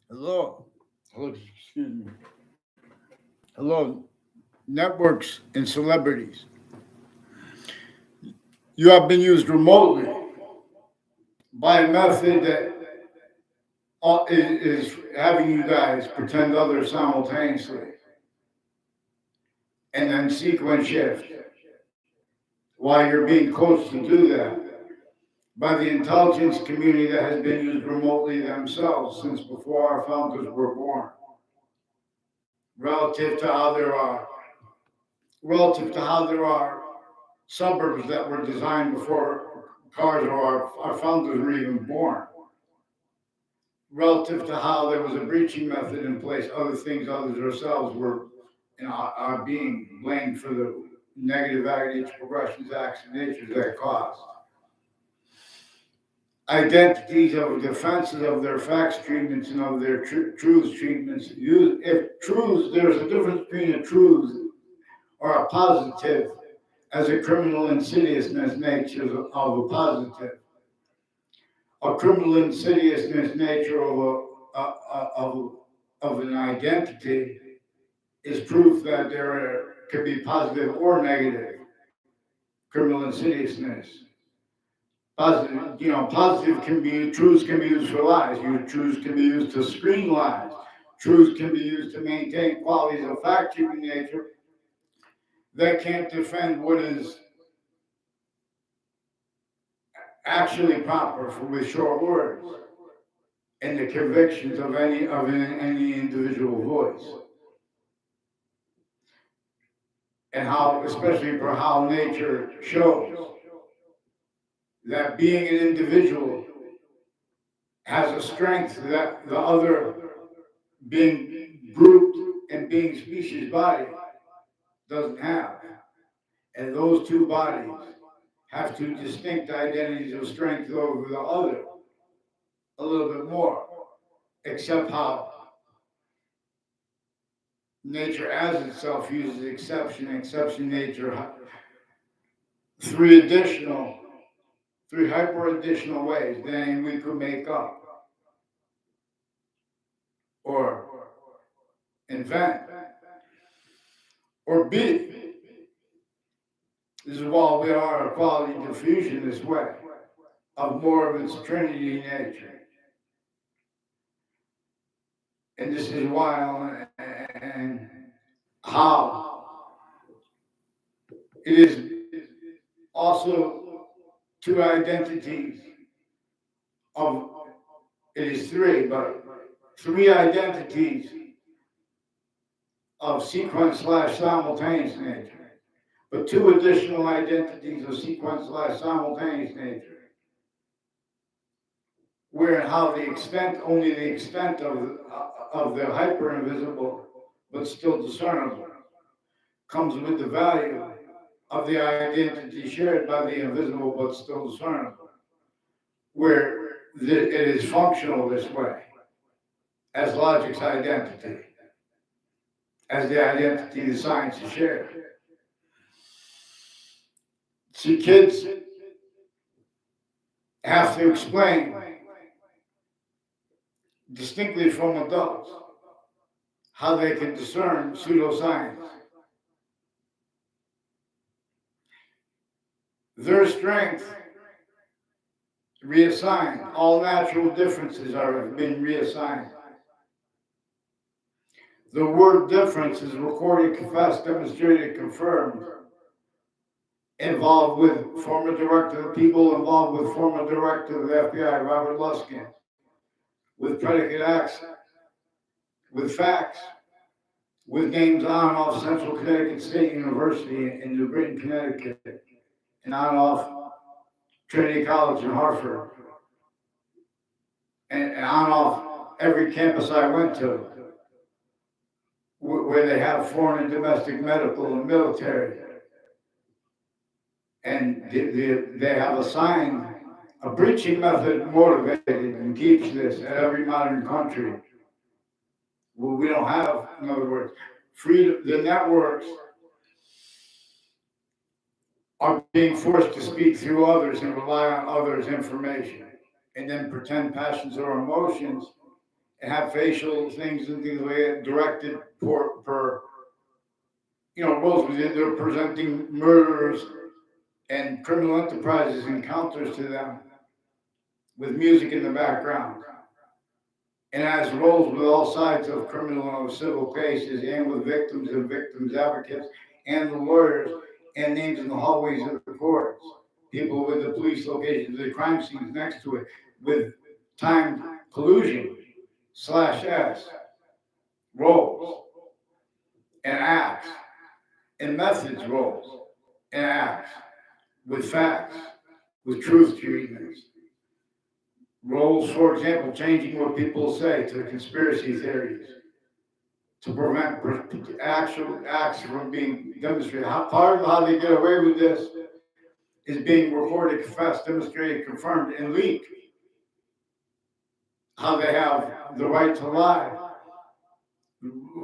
Hello. Hello, excuse me. Hello, networks and celebrities. You have been used remotely by a method that is having you guys pretend others simultaneously and then sequence shift while you're being coached to do that by the intelligence community that has been used remotely themselves since before our founders were born, relative to how there are relative to how there are suburbs that were designed before cars or our founders were even born, relative to how there was a breaching method in place, other things, others ourselves were are being blamed for the negative age progressions, acts, and natures that caused. Identities of defenses of their facts treatments and of their truths treatments. If truths, there's a difference between a truth or a positive as a criminal insidiousness nature of a positive. A criminal insidiousness nature of an identity is proof that could be positive or negative. Criminal insidiousness. Positive, positive can be truths can be used for lies. Truths can be used to screen lies. Truths can be used to maintain qualities of fact-keeping nature that can't defend what is actually proper for with short words and the convictions of any individual voice, and how, especially for how nature shows that being an individual has a strength that the other being brute and being species body doesn't have. And those two bodies have two distinct identities of strength over the other a little bit more, except how nature as itself uses exception nature, three additional, three hyper additional ways than we could make up or invent or be. This is why we are a quality diffusion this way of more of its trinity nature. And this is why and how it is also two identities of, it is three, but three identities of sequence slash simultaneous nature, but two additional identities of sequence slash simultaneous nature. Where and how the extent, only the extent of the hyper invisible, but still discernible, comes with the value of the identity shared by the invisible, but still discernible. Where it is functional this way, as logic's identity, as the identity the science is shared. See, kids have to explain distinctly from adults how they can discern pseudoscience. Their strength reassigned. All natural differences have been reassigned. The word difference is recorded, confessed, demonstrated, confirmed. Involved with former director, people involved with former director of the FBI, Robert Luskin, with predicate acts, with facts, with names on and off Central Connecticut State University in New Britain, Connecticut, and on and off Trinity College in Hartford, and on and off every campus I went to, where they have foreign and domestic medical and military. And they have assigned a breaching method motivated and keeps this at every modern country. Well, we don't have, in other words, freedom. The networks are being forced to speak through others and rely on others' information, and then pretend passions or emotions and have facial things and things like that directed for roles. They're presenting murderers and criminal enterprises encounters to them with music in the background, and has roles with all sides of criminal and civil cases, and with victims and victims advocates, and the lawyers, and names in the hallways of the courts, people with the police locations, the crime scenes next to it, with timed collusion slash S roles and acts and methods roles and acts with facts, with truth treatments. Roles, for example, changing what people say to conspiracy theories to prevent actual acts from being demonstrated. Part of how they get away with this is being recorded, confessed, demonstrated, confirmed, and leaked. How they have the right to lie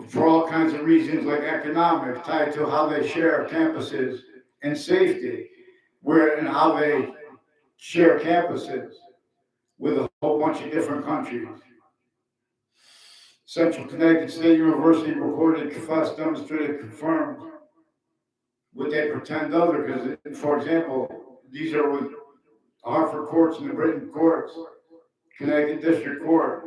for all kinds of reasons, like economic, tied to how they share campuses and safety, where and how they share campuses with a whole bunch of different countries. Central Connecticut State University recorded, confessed, demonstrated, confirmed what they pretend other, because, for example, these are with Hartford courts and the Britain courts, Connecticut District Court,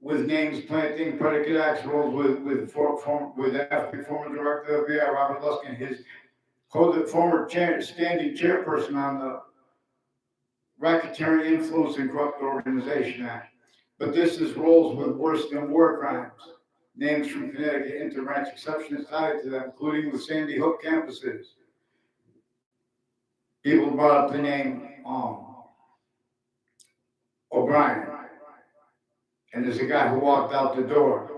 with names planting predicate acts roles with FB, former director of the FBI, Robert Luskin, his former standing chairperson on the Racketeering Influence and Corrupt Organization Act. But this is roles with worse than war crimes. Names from Connecticut interbranch exceptions tied to them, including the Sandy Hook campuses. People brought up the name O'Brien, and there's a guy who walked out the door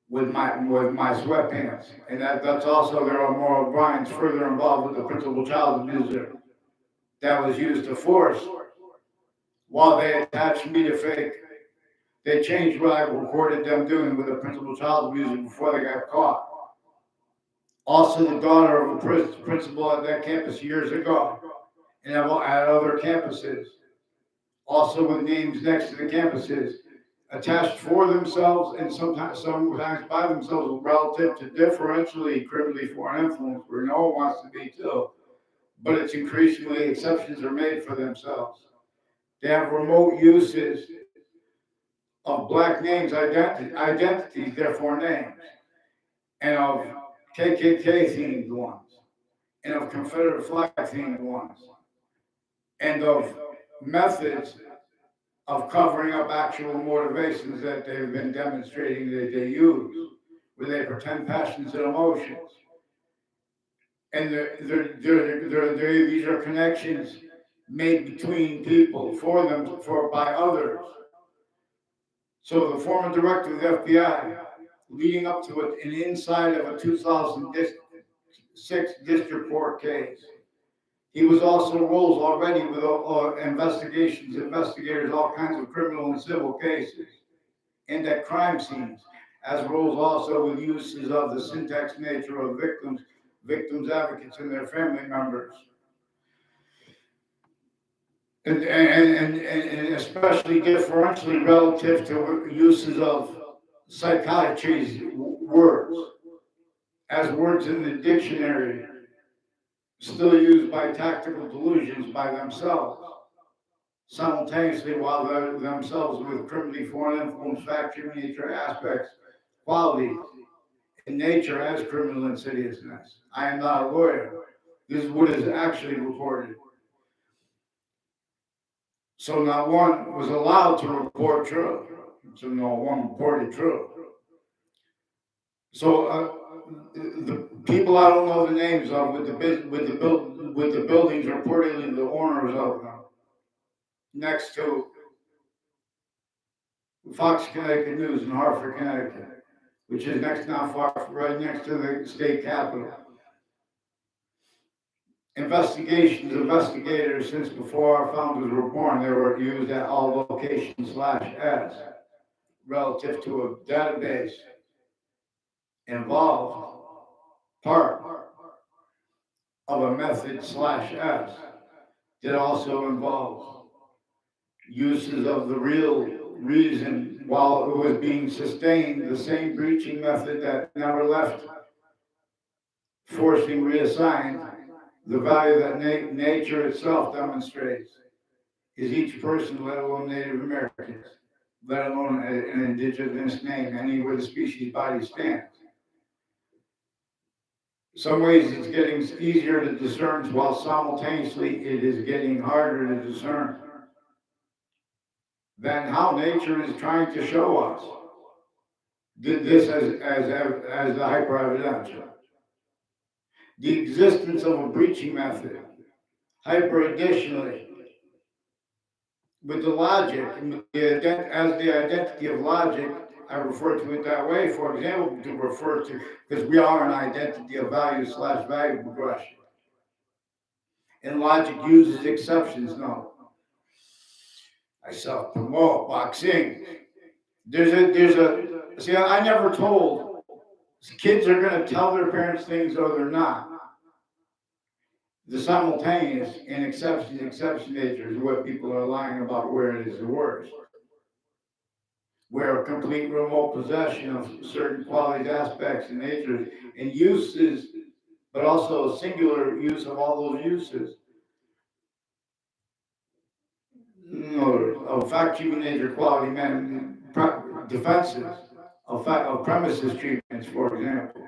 with my sweatpants, and that's also there are more O'Briens further involved with the principal child abuser that was used to force while they attached me to fake. They changed what I recorded them doing with the principal child abuser before they got caught. Also, the daughter of a principal at that campus years ago, and at other campuses, also with names next to the campuses, attached for themselves and sometimes by themselves relative to differentially criminally foreign influence, where no one wants to be too, but it's increasingly exceptions are made for themselves. They have remote uses of black names, identities, therefore names, and of KKK themed ones, and of Confederate flag themed ones, and of methods of covering up actual motivations that they've been demonstrating that they use, where they pretend passions and emotions. And these are connections made between people, for them, by others. So the former director of the FBI, leading up to it, and inside of a 2006 district court case, he was also roles already with investigators, all kinds of criminal and civil cases, and at crime scenes, as roles also with uses of the syntax nature of victims advocates and their family members. And especially differentially relative to uses of psychiatry's words, as words in the dictionary, still used by tactical delusions by themselves, simultaneously while they're themselves with criminally foreign influence, factory nature aspects, qualities, in nature as criminal insidiousness. I am not a lawyer. This is what is actually reported. So not one was allowed to report true. So no one reported true. So the people I don't know the names of with the buildings reportedly the owners of them next to Fox Connecticut News in Hartford, Connecticut, which is not far, right next to the state capitol. Investigators since before our founders were born, they were used at all locations /s relative to a database involved part of a method /s that also involves uses of the real reason while it was being sustained, the same breaching method that never left forcing reassigned, the value that nature itself demonstrates is each person, let alone Native Americans, let alone an indigenous name, anywhere the species body stands. In some ways it's getting easier to discern, while simultaneously it is getting harder to discern than how nature is trying to show us this as the hyper-evidential. The existence of a breaching method, hyper additionally, with the logic, as the identity of logic, I refer to it that way, for example, to refer to, because we are an identity of value/value progression. And logic uses exceptions, no. I self-promote, boxing. See, I never told, kids are going to tell their parents things or they're not. The simultaneous and exception nature is what people are lying about where it is the worst. Where a complete remote possession of certain qualities, aspects, and natures, and uses, but also a singular use of all those uses. Of fact, human nature, quality, man, defenses, of premises treatments, for example,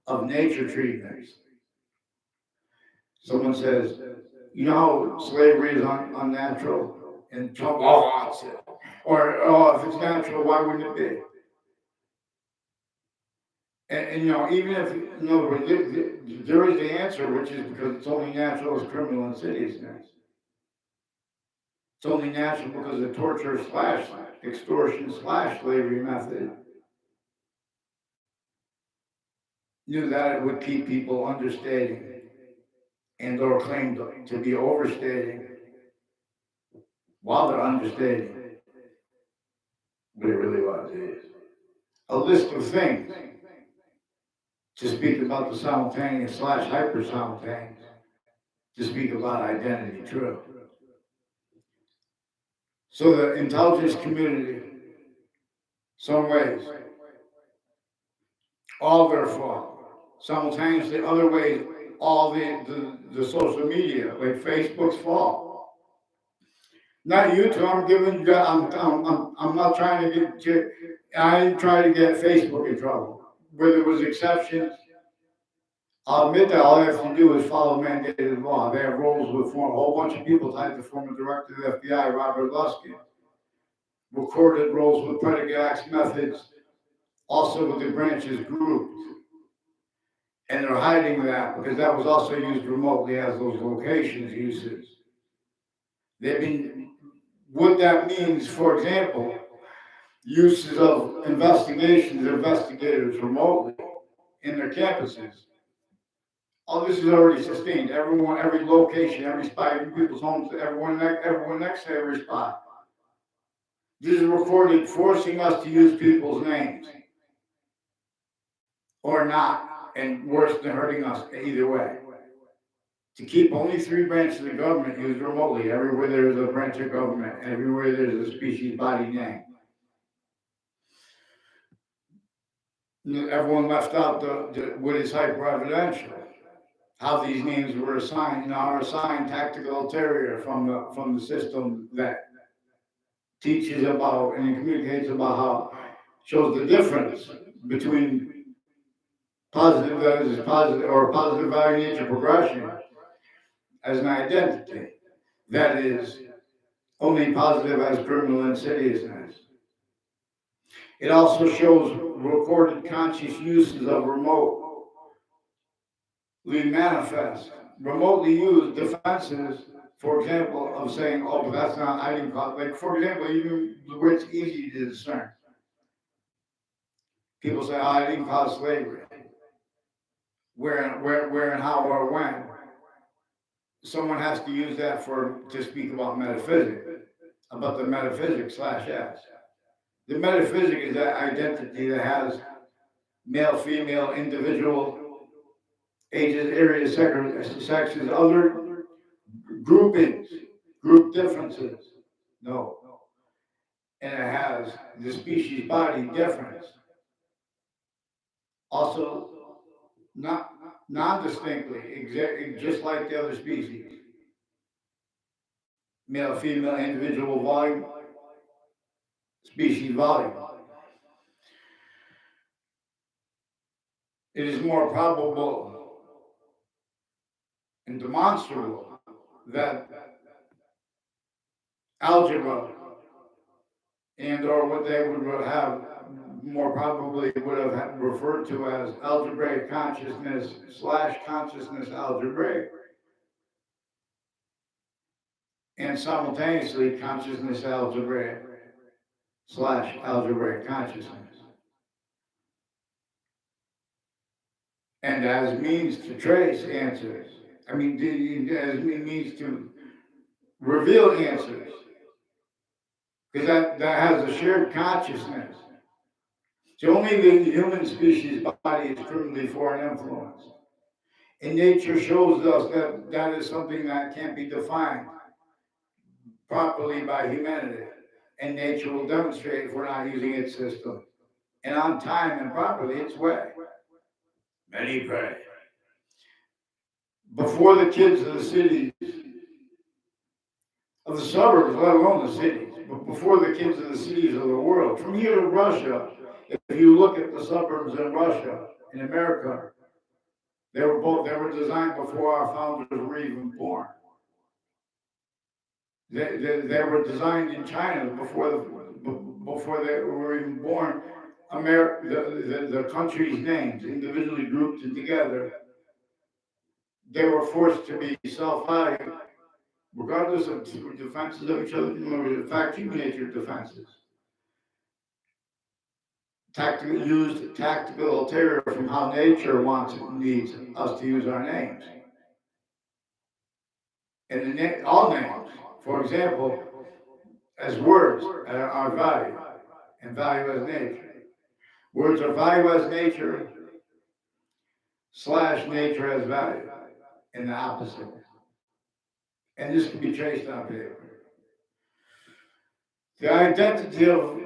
of nature treatments. Someone says, you know how slavery is unnatural? And Trump, it's it. Or, if it's natural, why wouldn't it be? And even if, there is the answer, which is because it's only natural as criminal insidiousness. It's only natural because the torture/extortion/slavery method knew that it would keep people understating and or claimed to be overstating while they're understating what it really was. A list of things to speak about the simultaneous/hyper-simultaneous, to speak about identity, true. So the intelligence community, some ways, all their fault. Simultaneously, other ways, all the social media, like Facebook's fault. Not YouTube. I'm not trying to I didn't try to get Facebook in trouble. Where there was exceptions, I'll admit that all they have to do is follow mandated law. They have roles with a whole bunch of people, like the former director of the FBI, Robert Luskin, recorded roles with predicate acts methods, also with the branches grouped. And they're hiding that because that was also used remotely as those locations uses. What that means, for example, uses of investigators remotely in their campuses. All this is already sustained. Everyone, every location, every spot, every people's homes, everyone next to every spot. This is recorded, forcing us to use people's names. Or not, and worse than hurting us either way. To keep only 3 branches of the government used remotely, everywhere there is a branch of government, everywhere there is a species body name. Everyone left out what is hyper-evidential. How these names were assigned, are assigned tactical ulterior from the system that teaches about and communicates about how, shows the difference between positive value nature progression as an identity that is only positive as criminal insidiousness. It also shows recorded conscious uses of remotely used defenses, for example, of saying, but that's not, I didn't call it. Like, for example, even where it's easy to discern. People say, I didn't cause slavery. Where and how or when. Someone has to use that to speak about metaphysics, about the metaphysics/S. The metaphysic is that identity that has male, female, individual, ages, areas, sexes, other groupings, group differences. No. and it has the species body difference. Also, not non-distinctly, just like the other species. Male, female, individual volume, species volume. It is more probable and demonstrable that algebra and or what they would have more probably would have referred to as algebraic consciousness / consciousness algebraic, and simultaneously consciousness algebraic / algebraic consciousness. And as means to trace answers, as means to reveal answers, because that has a shared consciousness. So only the human species body is criminally foreign influence. And nature shows us that that is something that can't be defined properly by humanity. And nature will demonstrate if we're not using its system. And on time and properly its way. Many pray. Before the kids of the cities, of the suburbs, let alone the cities, but before the kids of the cities of the world, from here to Russia, if you look at the suburbs in Russia, in America, they were designed before our founders were even born. They were designed in China before they were even born. The country's names, individually grouped and together, they were forced to be self-valued, regardless of defenses of each other. In fact, human nature defenses. Used tactical ulterior from how nature needs us to use our names. And all names, for example, as words are value, and value as nature. Words are value as nature / nature as value, and the opposite. And this can be traced on paper. The identity of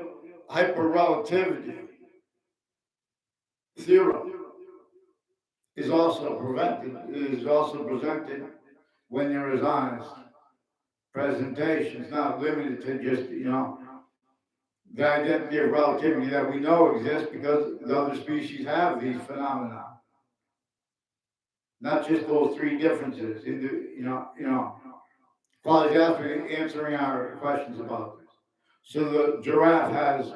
hyper-relativity theorem is also presented when there is honest presentation. It's not limited to just, the identity of relativity that we know exists because the other species have these phenomena. Not just those three differences. Quality's answering our questions about this. So the giraffe has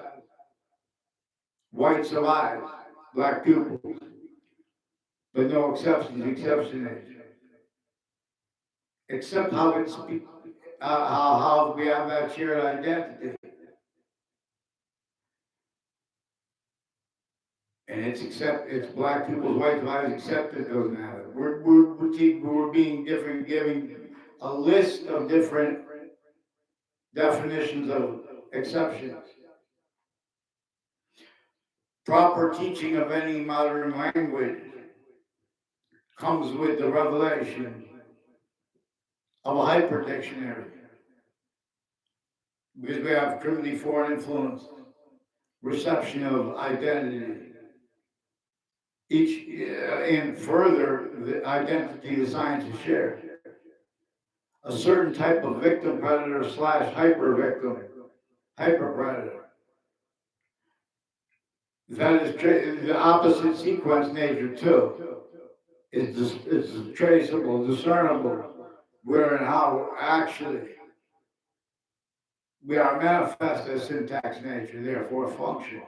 whites of eyes, black pupils, but no exceptionation. Except how it speaks, how we have that shared identity. And it's black people's white eyes, except it doesn't matter. We're being different, giving a list of different definitions of exceptions. Proper teaching of any modern language comes with the revelation of a hyper dictionary. Because we have criminally foreign influence, reception of identity. And further, the identity the science is shared. A certain type of victim predator / hyper victim, hyper predator. That is the opposite sequence nature too. It's traceable, discernible, where and how actually we are manifest as syntax nature, therefore function.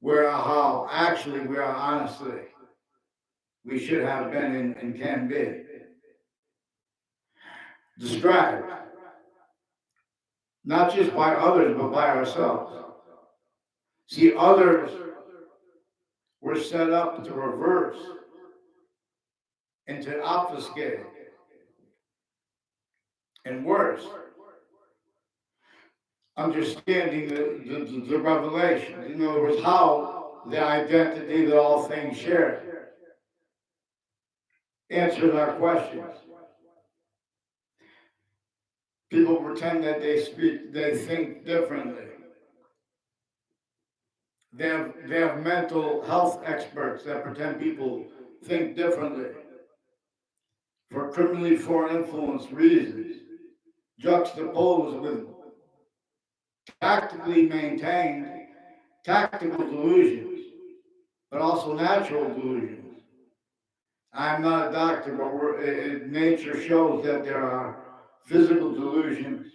Where how actually we are honestly, we should have been and can be. Described, not just by others, but by ourselves. See, others were set up to reverse and to obfuscate. And worse, understanding the revelation. In other words, how the identity that all things share answers our questions. People pretend that they think differently. They have mental health experts that pretend people think differently for criminally foreign influence reasons, juxtaposed with tactically maintained tactical delusions, but also natural delusions. I'm not a doctor, but nature shows that there are physical delusions,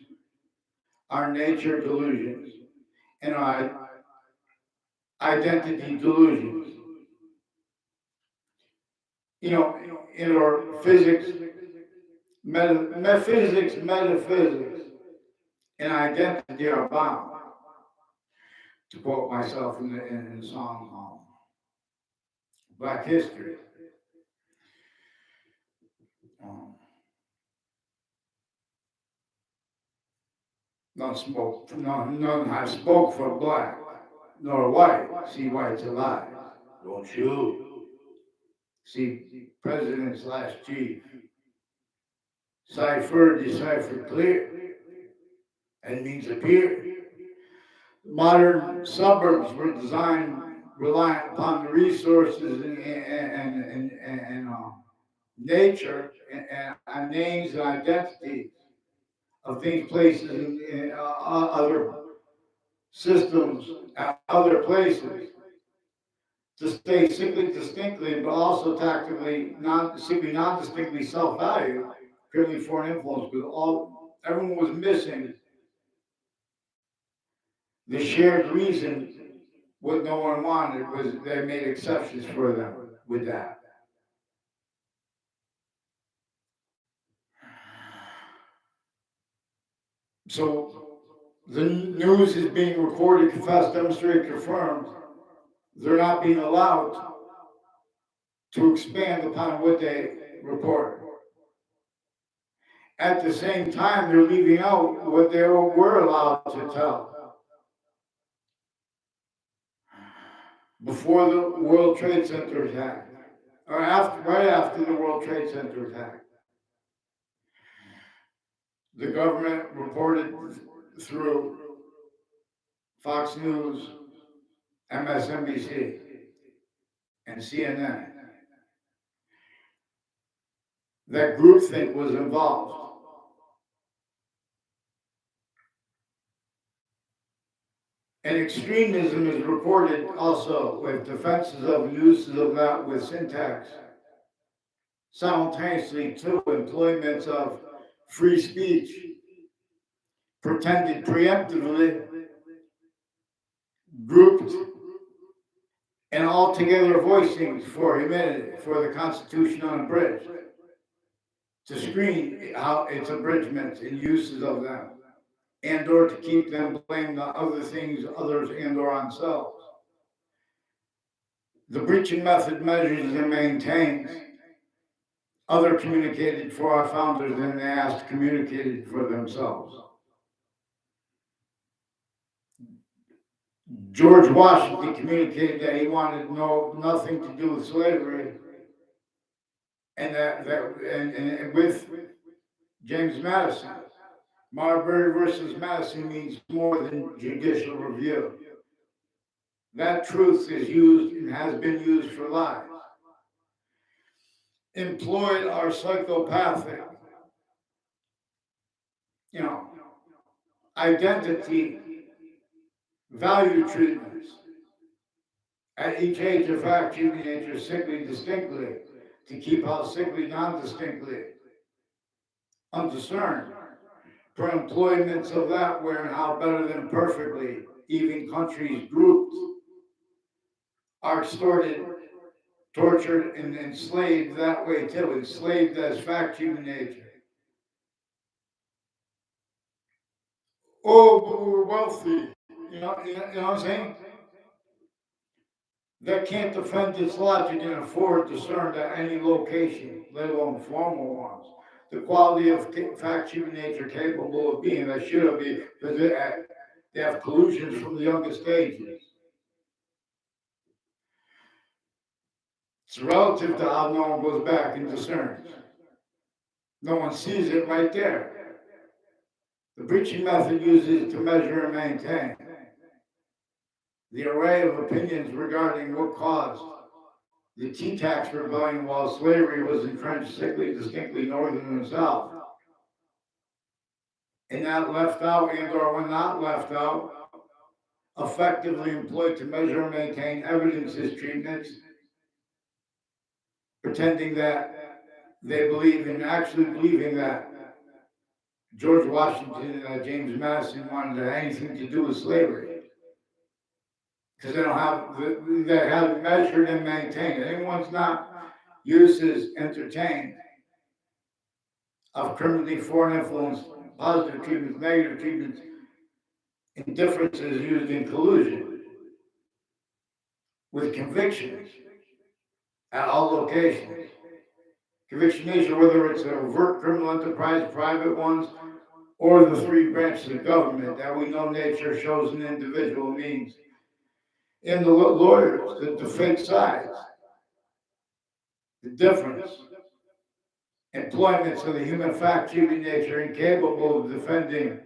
are nature delusions, and are identity delusions. In our metaphysics, and identity are bound. To quote myself in the song Black History. Um, none spoke, none have spoke for black, nor white. See white's alive. Don't you? See president slash chief. Decipher clear, and means appear. Modern suburbs were designed reliant upon the resources and nature and names and identities of things, places, and other systems, other places, to stay distinctly, but also tactically, non distinctly self-valued, purely foreign influence, because everyone was missing the shared reason. What no one wanted was they made exceptions for them with that. So the news is being recorded, confessed, demonstrated, confirmed. They're not being allowed to expand upon what they report. At the same time, they're leaving out what they were allowed to tell before the World Trade Center attack, or right after the World Trade Center attack. The government reported through Fox News, MSNBC, and CNN that groupthink was involved. And extremism is reported also with defenses of and uses of that with syntax. Simultaneously, too, employments of free speech, pretended preemptively, grouped, and altogether voicings for humanity, for the Constitution unabridged, to screen how its abridgments and uses of them, and or to keep them blame the other things, others, and or on themselves. The breaching method measures and maintains other communicated for our founders than they asked communicated for themselves. George Washington communicated that he wanted nothing to do with slavery, and with James Madison. Marbury versus Madison means more than judicial review. That truth is used and has been used for lies. Employed are psychopathic, you know, identity, value treatments. At each age of fact, human nature sickly distinctly, to keep out sickly non-distinctly, undiscerned. For employments of that where and how better than perfectly, even countries grouped, are extorted, tortured, and enslaved that way too, enslaved as fact human nature. Oh, but we're wealthy. You know what I'm saying? That can't defend its logic and afford discerned at any location, let alone formal ones. The quality of fact human nature capable of being that should be, because they have collusions from the youngest ages. It's relative to how no one goes back and discerns. No one sees it right there. The breaching method uses to measure and maintain the array of opinions regarding what caused the tea tax rebellion while slavery was entrenched distinctly northern and south. And that left out and or when not left out, effectively employed to measure and maintain evidences, treatments, pretending that they believe in actually believing that George Washington and James Madison wanted to have anything to do with slavery. Because they have measured and maintained. Anyone's not uses entertained of criminally foreign influence, positive treatments, negative treatments, and differences used in collusion with convictions at all locations. Conviction nature, whether it's an overt criminal enterprise, private ones, or the three branches of government that we know nature shows an individual means. In the lawyers, the fake sides, the difference, employments of the human fact-cheating nature incapable of defending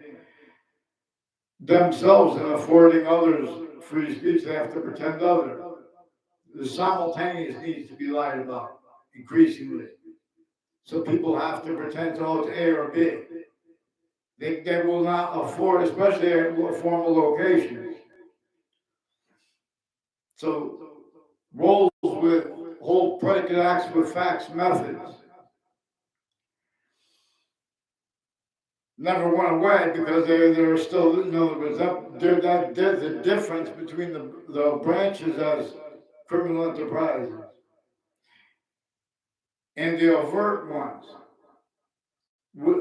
themselves and affording others free speech, they have to pretend other. The simultaneous needs to be lied about increasingly. So people have to pretend, oh, it's A or B. They will not afford, especially at formal locations. So roles with whole predicate acts with facts methods never went away because they're still, in other words, the difference between the branches as criminal enterprises and the overt ones.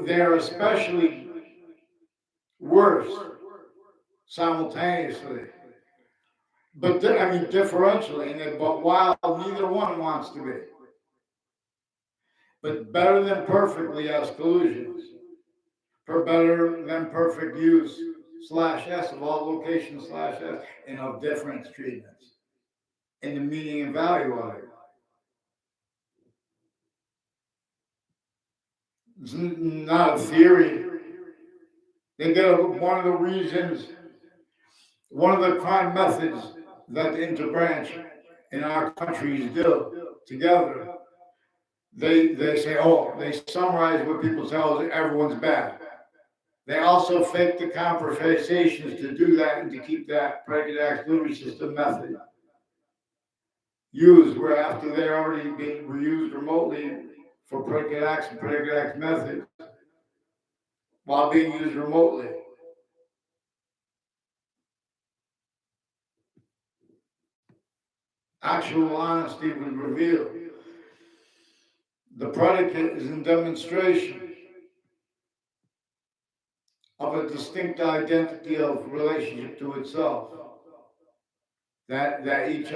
They're especially worse simultaneously. But differentially, but while neither one wants to be. But better than perfectly as collusions. For better than perfect use /s of all locations /s and of difference treatments. And the meaning and value of it. It's not a theory. They get one of the reasons, one of the crime methods that the interbranch in our countries do together. They say, oh, they summarize what people tell us, everyone's bad. They also fake the conversations to do that and to keep that predicate act delivery system method used, where after they already were used remotely for predicate acts and predicate act methods while being used remotely. Actual honesty would reveal the predicate is in demonstration of a distinct identity of relationship to itself. That each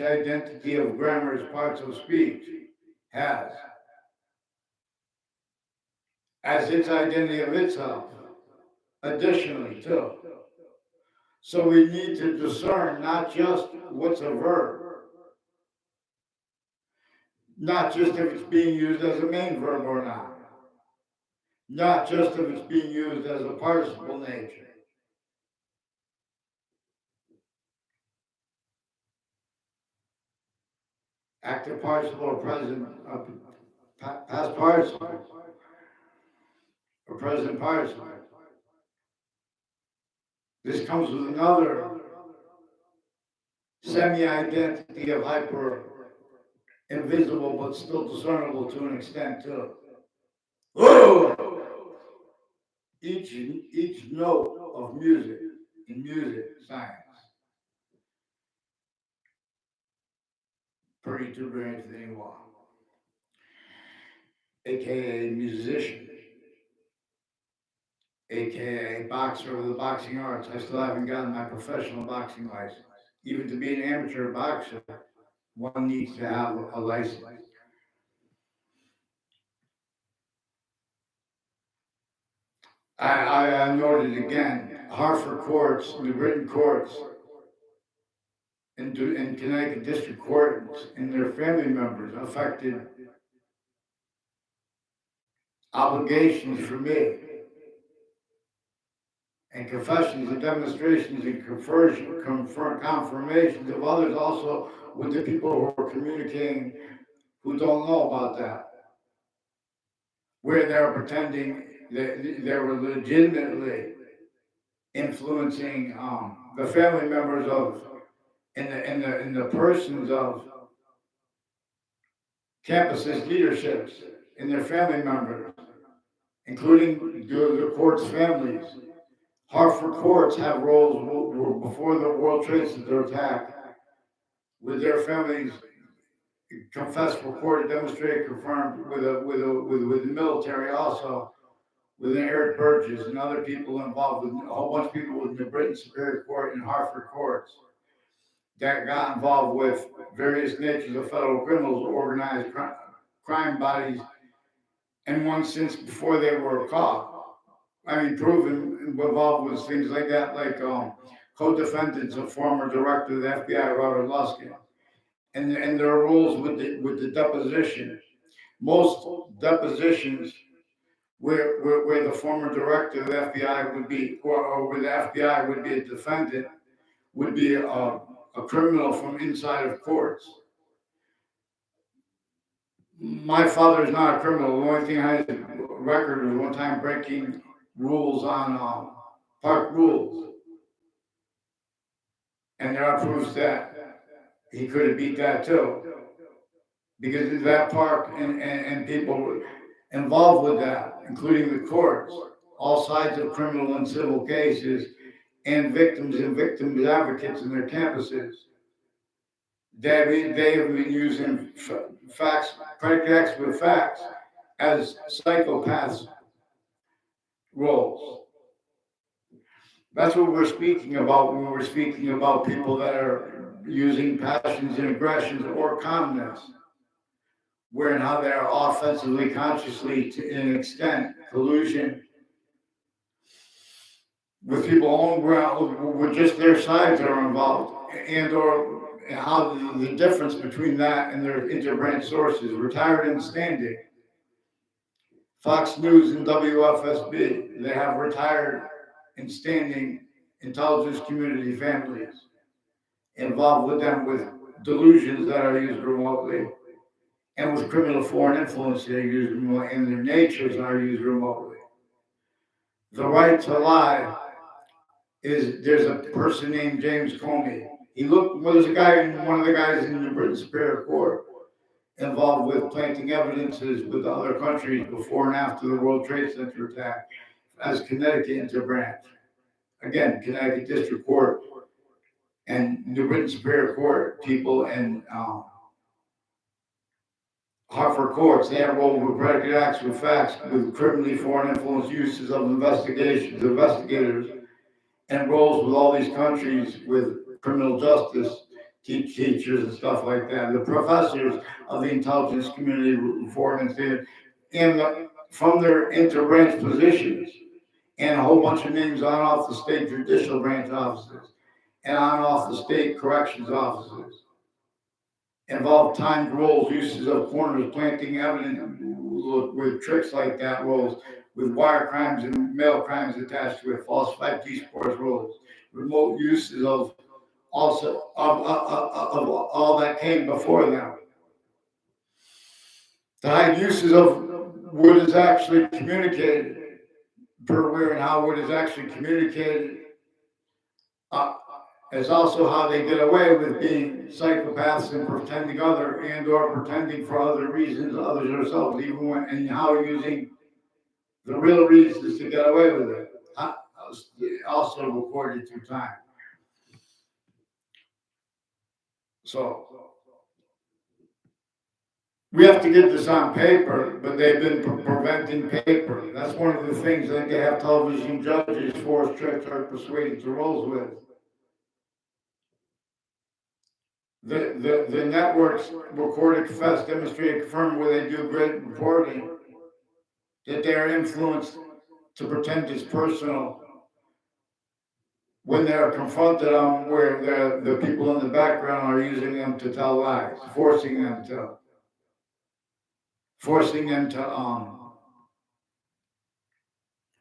identity of grammar's parts of speech has as its identity of itself. Additionally, too. So we need to discern not just what's a verb, not just if it's being used as a main verb or not just if it's being used as a participle nature. Active participle or present, past participle, or present participle. This comes with another semi-identity of hyper invisible but still discernible to an extent too. Each note of music in music science. Pretty too brilliant for anyone. A.K.A. musician. A.K.A. boxer of the boxing arts. I still haven't gotten my professional boxing license. Even to be an amateur boxer, one needs to have a license. I noted again, Hartford courts, the written courts, and Connecticut district courts and their family members affected obligations for me and confessions and demonstrations and confirmations of others also with the people who are communicating who don't know about that, where they're pretending that they're legitimately influencing the family members of in the persons of campuses leaderships and their family members, including the court's families. Hartford courts have roles before the World Trade Center attack, with their families confessed, recorded, demonstrated, confirmed with the military also, with Eric Burgess and other people involved, with a whole bunch of people with the Britain Superior Court and Hartford courts that got involved with various natures of federal criminals, organized crime bodies, and one since before they were caught. I mean, proven involved with things like that, like co-defendants of former director of the FBI, Robert Luskin, and their roles with the deposition. Most depositions where the former director of the FBI would be, or where the FBI would be a defendant, would be a criminal from inside of courts. My father is not a criminal. The only thing I had a record was one time breaking rules on park rules, and there are proofs that he could have beat that too, because of that park and people involved with that, including the courts, all sides of criminal and civil cases, and victims advocates in their campuses. They have been using facts, predicate with facts, as psychopaths' roles. That's what we're speaking about when we're speaking about people that are using passions and aggressions or calmness, where and how they are offensively, consciously, to an extent, collusion with people on ground, with just their sides that are involved, and or how the difference between that and their interbranch sources, retired and standing. Fox News and WFSB, they have retired and standing intelligence community families involved with them with delusions that are used remotely and with criminal foreign influence that are used remotely and their natures are used remotely. The right to lie is, there's a person named James Comey. There's a guy, one of the guys in the Britain Superior Court involved with planting evidences with other countries before and after the World Trade Center attack as Connecticut interbranch. Again, Connecticut District Court and New Britain Superior Court people and Hartford courts, they have role with predicate acts with facts, with criminally foreign influence uses of investigators, and roles with all these countries with criminal justice teachers and stuff like that. The professors of the intelligence community, foreign and state, and from their interbranch positions, and a whole bunch of names on off the state judicial branch offices and on off the state corrections offices. Involved timed roles, uses of corners, planting evidence with tricks like that, roles with wire crimes and mail crimes attached to it, falsified police force roles, remote uses of also of all that came before them. The high uses of what is actually communicated, per where and how what is actually communicated uh, is also how they get away with being psychopaths and pretending other and or pretending for other reasons, others themselves, even when and how using the real reasons to get away with it. Also recorded through time. So we have to get this on paper, but they've been preventing paper. That's one of the things that they have television judges forced, tricked, or persuaded to roles with. The networks recorded, confess, demonstrate, confirm where they do great reporting that they are influenced to pretend it's personal when they are confronted on where the people in the background are using them to tell lies, forcing them to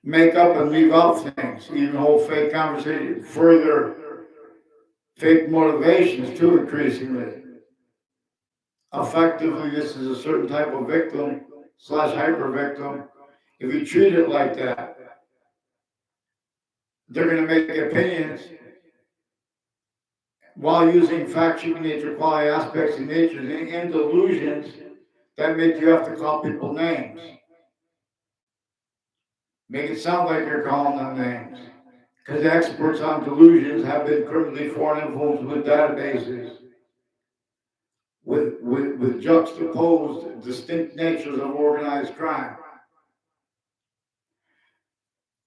make up and leave out things, even hold fake conversation, further fake motivations too, increasingly. Effectively, this is a certain type of victim slash hyper victim. If you treat it like that, they're going to make opinions while using factual nature, quality aspects of nature, and delusions that make you have to call people names. Make it sound like you're calling them names. Because experts on delusions have been criminally foreign influenced with databases, with juxtaposed distinct natures of organized crime.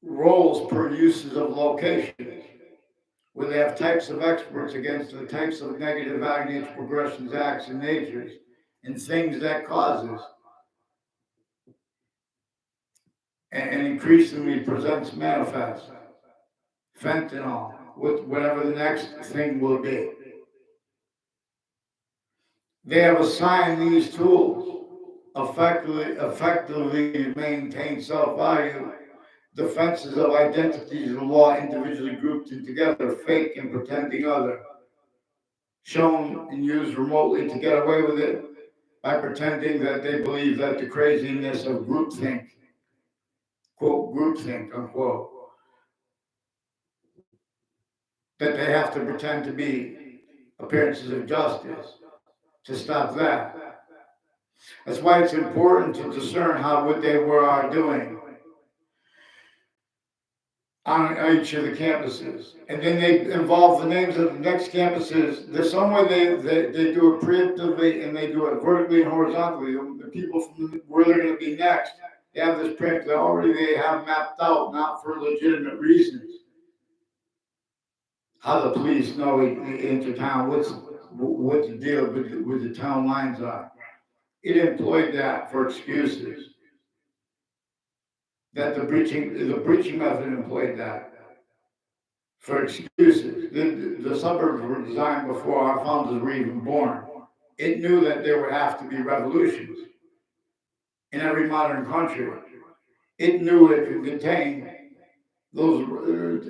Roles per uses of locations, where they have types of experts against the types of negative value nature progressions, acts, and natures, and things that causes, and increasingly presents manifest. Fentanyl, with whatever the next thing will be. They have assigned these tools effectively maintain self-value, defenses of identities of law individually grouped in together, fake and pretending other, shown and used remotely to get away with it by pretending that they believe that the craziness of groupthink, quote, groupthink, unquote, that they have to pretend to be appearances of justice to stop that. That's why it's important to discern what they are doing on each of the campuses. And then they involve the names of the next campuses. There's some way they do it preemptively and they do it vertically and horizontally. The people from where they're going to be next, they have this preemptively already they have mapped out, not for legitimate reasons. How the police know into town, what the deal with the town lines are. It employed that for excuses. That the breaching method employed that for excuses. The suburbs were designed before our founders were even born. It knew that there would have to be revolutions in every modern country. It knew it could contain those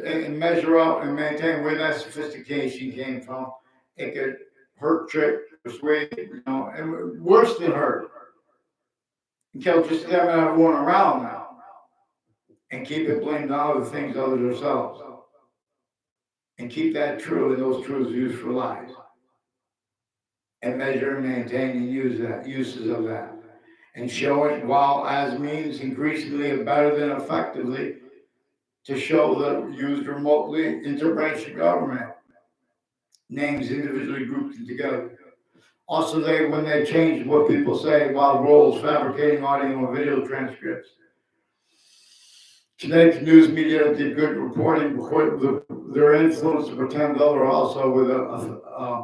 and measure out and maintain where that sophistication came from. It could hurt, trick, persuade, and worse than hurt. And kill just them and everyone around now. And keep it blamed on other things other than themselves. And keep that true and those truths used for lies. And measure and maintain and use that, uses of that. And show it while as means increasingly better than effectively to show that used remotely interbranch government. Names individually grouped together. Also, when they change what people say while roles fabricating audio and video transcripts. Today's news media did good reporting their influence to pretend other also with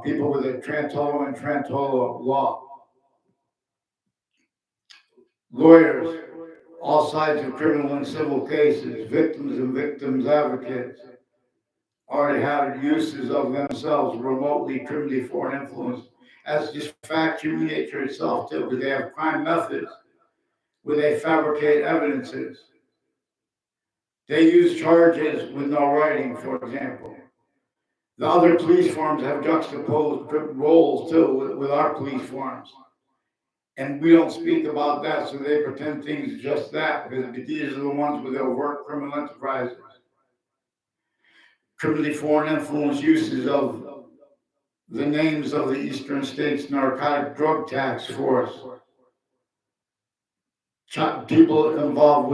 people with a Trantolo and Trantolo law. Lawyers, all sides of criminal and civil cases, victims and victims advocates, already had uses of themselves remotely criminally foreign influence as just fact human nature itself too, because they have crime methods where they fabricate evidences. They use charges with no writing, for example. The other police forms have juxtaposed roles too with our police forms. And we don't speak about that, so they pretend things just that, because these are the ones with overt criminal enterprises. Criminally foreign influence uses of the names of the Eastern States Narcotic Drug Task Force. People involved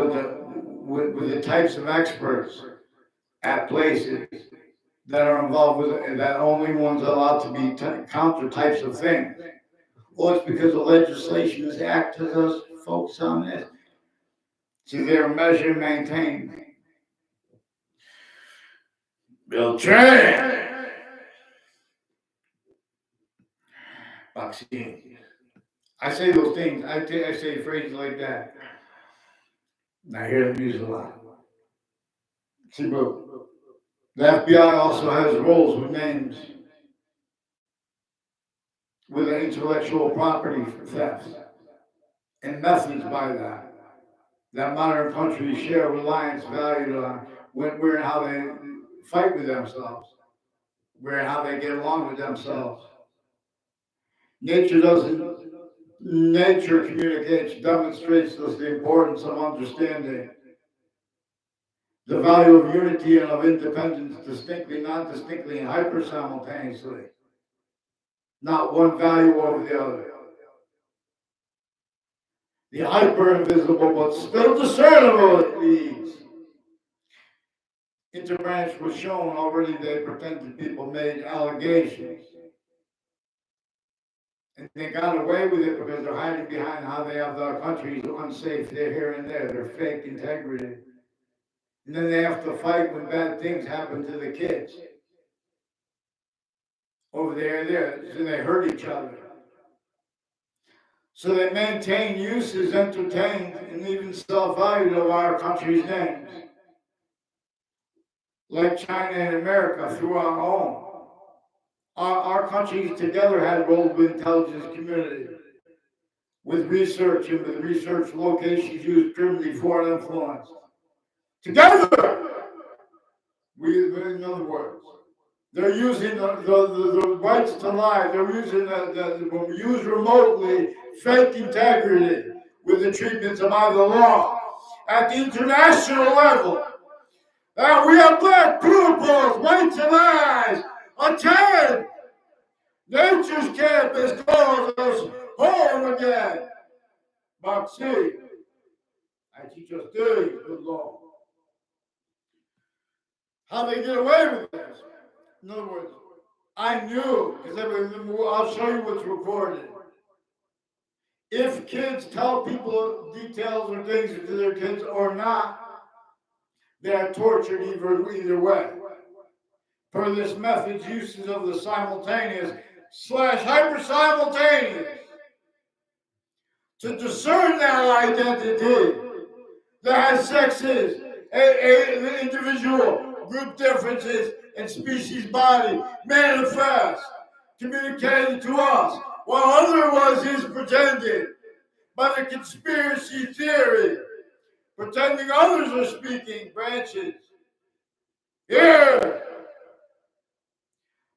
with the types of experts at places that are involved with it, and that only ones allowed to be counter types of things. Well, it's because the legislation is acted us focus on this. See, they're measure and maintain. Bill Trey. Vaccine. I say those things. I say phrases like that. And I hear them used a lot. See, but the FBI also has roles with names with intellectual property theft and methods by that. that modern countries share reliance valued on where and how they fight with themselves, where and how they get along with themselves. Nature doesn't, nature communicates, demonstrates us the importance of understanding the value of unity and of independence distinctly, not distinctly, and hyper simultaneously. Not one value over the other. The hyper invisible but still discernible leads. Interbranch was shown already. They pretended people made allegations. And they got away with it because they're hiding behind how they have their countries unsafe. They're here and there. They're fake integrity. And then they have to fight when bad things happen to the kids. Over there and there. So they hurt each other. So they maintain uses, entertained, and even self-valued of our country's names. Like China and America through our own. Our countries together had roles with intelligence community, with research and with research locations used criminally for influence. Together! In other words, they're using the rights to lie. They're using when we use remotely fake integrity with the treatments of either law at the international level. We have black pupils, whites and eyes, attend. Nature's campus calls us home again. Moxie, I teach us dirty good law. How they get away with this? In other words, I knew, because I'll show you what's recorded. If kids tell people details or things to their kids or not, they are tortured either way. Per this method's uses of the simultaneous / hyper-simultaneous to discern their identity that has sexes, individual, group differences, and species body manifest, communicated to us, while otherwise is pretended by the conspiracy theory, pretending others are speaking branches. Here,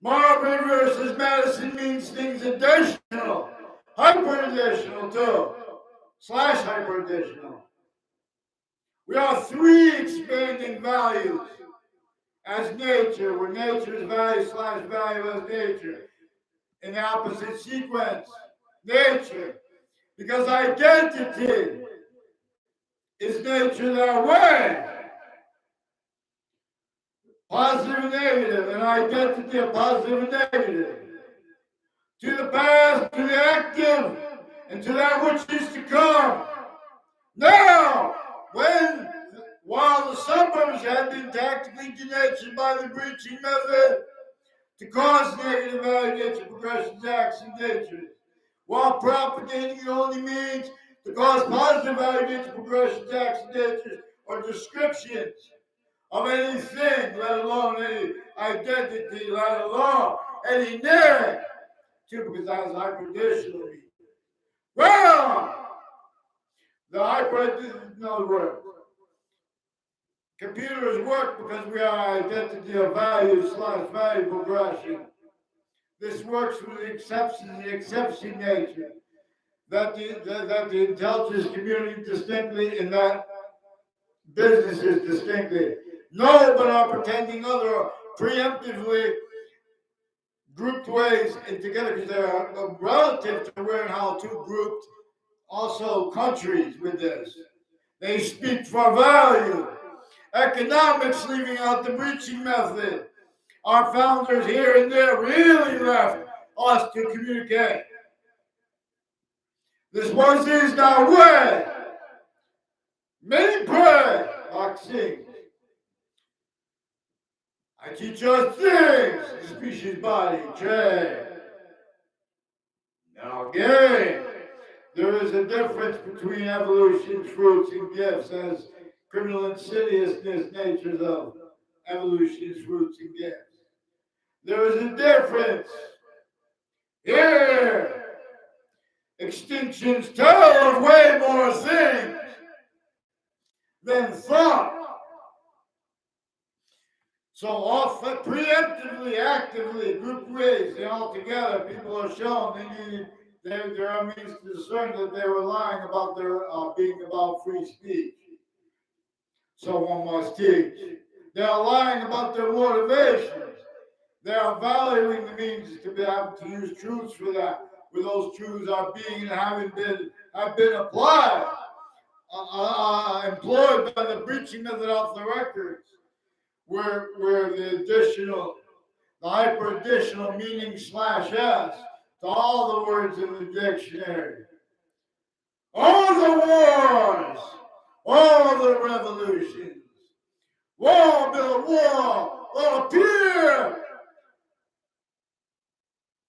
Marbury versus Madison means things additional, hyper-additional too, / hyper-additional. We are three expanding values as nature, where nature's value / value as nature, in the opposite sequence, nature, because identity is nature that way. Positive and negative, and identity of positive and negative. To the past, to the active, and to that which is to come. Now, while the suburbs had been tactically denatured by the breaching method to cause negative value nature progressions, acts, and natures, while propagating it only means to cause positive value nature progressions, acts, and natures, or descriptions of anything, let alone any identity, let alone any name, because that is hyper-additional. Well, the hyper-additional, in other words, computers work because we are identity of value / value progression. This works with the exception nature that the intelligence community distinctly and that businesses distinctly know but are pretending other preemptively grouped ways and together because they are relative to where and how two grouped also countries with this. They speak for value. Economics leaving out the breaching method. Our founders here and there really left us to communicate. This was is now way. Many pray, Moxie. I teach us things, species body, trade. Now again, there is a difference between evolution's fruits and gifts as criminal insidiousness natures of evolution's fruits and gifts. There is a difference. Here, extinctions tell of way more things than thought. So often, preemptively, actively, group raising all together, people are shown there are means to discern that they were lying about their being about free speech. Someone must teach. They are lying about their motivations. They are valuing the means to be able to use truths for that, where those truths are being and have been applied, employed by the breaching of the records, where the hyper additional meaning slash s to all the words in the dictionary. All the wars, all the revolutions, war build war, will appear.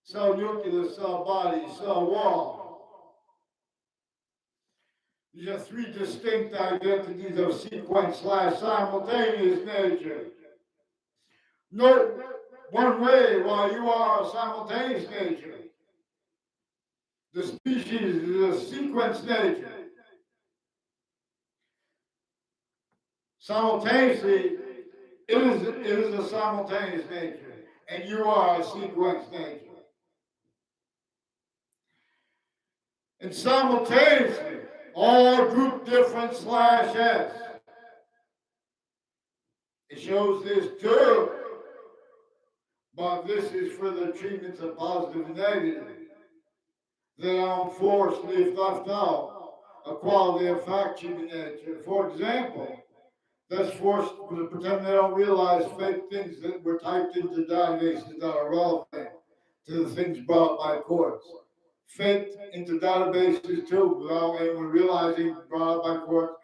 Cell nucleus, cell body, cell wall. These are three distinct identities of sequence slash simultaneous nature. No one way while you are a simultaneous nature. The species is a sequence nature. Simultaneously, it is a simultaneous nature, and you are a sequence nature. And simultaneously, all group difference slash S. It shows this too, but this is for the treatments of positive and negative. That unfortunately left out a quality of fact in nature. For example, that's forced to pretend they don't realize fake things that were typed into databases that are relevant to the things brought by courts. Faked into databases too, without anyone realizing brought by courts